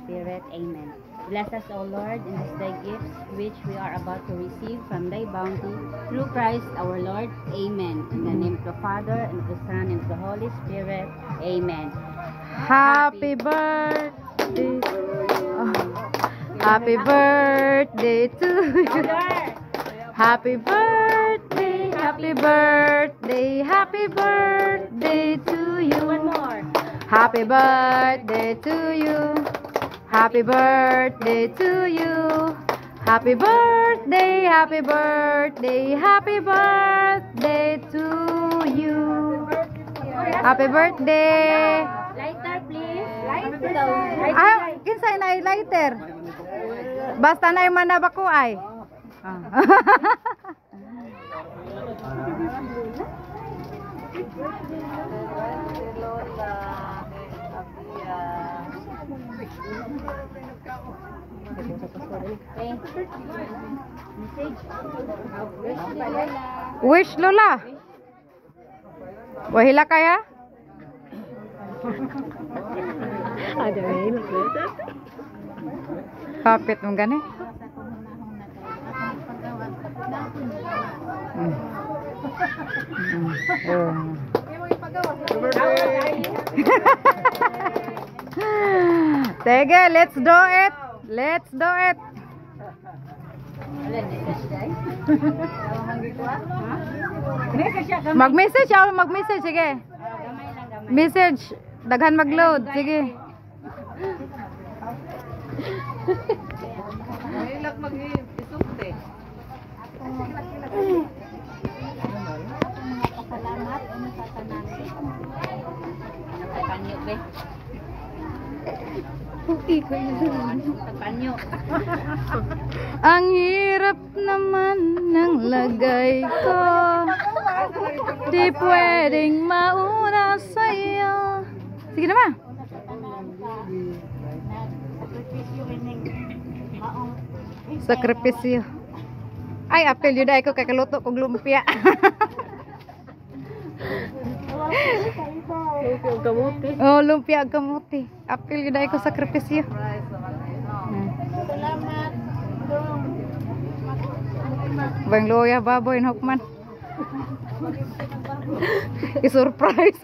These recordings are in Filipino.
Spirit. Amen. Bless us, O Lord, in this thy gifts, which we are about to receive from thy bounty, through Christ our Lord. Amen. In the name of the Father, and of the Son, and of the Holy Spirit. Amen. Happy birthday. Happy birthday to you. Happy birthday, happy birthday, happy birthday to you. One more. Happy birthday to you. Happy birthday to you. Happy birthday, happy birthday, happy birthday to you. Happy birthday. Lighter, please. Lighter. Ah, kinsay na lighter. Basta na yung manabako ay. Wish Lola. Wahila kaya? Ada rin. Kapit mong gani. Sige, let's do it. Let's do it. Mag-message ako, mag-message, sige. Message, daghan mag-load, sige. Mahilak mag-isukte. Salamat. Ano sa tanan? Panyo, be. Panyo. Ang hirap naman ng lagay ko, di pwedeng mauna sa'yo. Sige naman. Sakripisyo. Ay, apel yun ay ko kay kaluto kong lumpia. Oh, lumpia kamuti. Apel yun ay ko sakripisyo. Salamat. Bang loya baboy and hukman. I-surprise.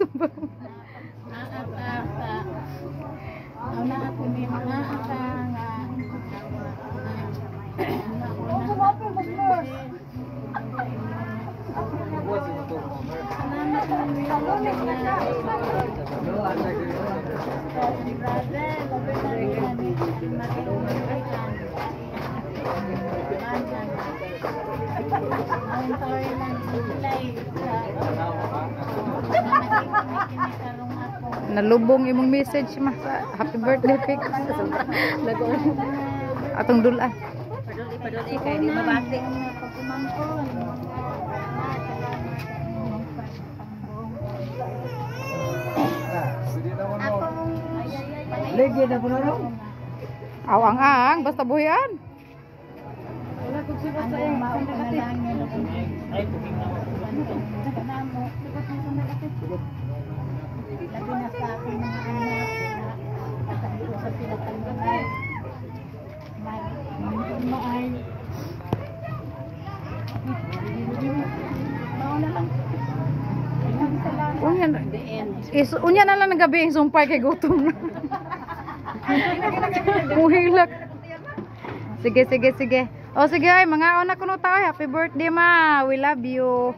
Nalubong imong message ma sa happy birthday pic. Atong dulan. Paduli kay di mabati. Lagi na po na rin. Awang-ang basta buhian. Wala kong sibat sa iyo. Ay, puking na. Labi na sa akin mga anak na katahilo sa pinatanggalan. Maay. Mauna lang. Unya na. The end. Unya na lang ng gabi yung sumpay kay gutom na. Muhilak. Sige, sige, sige. O sige ay, mga una kuno tayo. Happy birthday ma. We love you.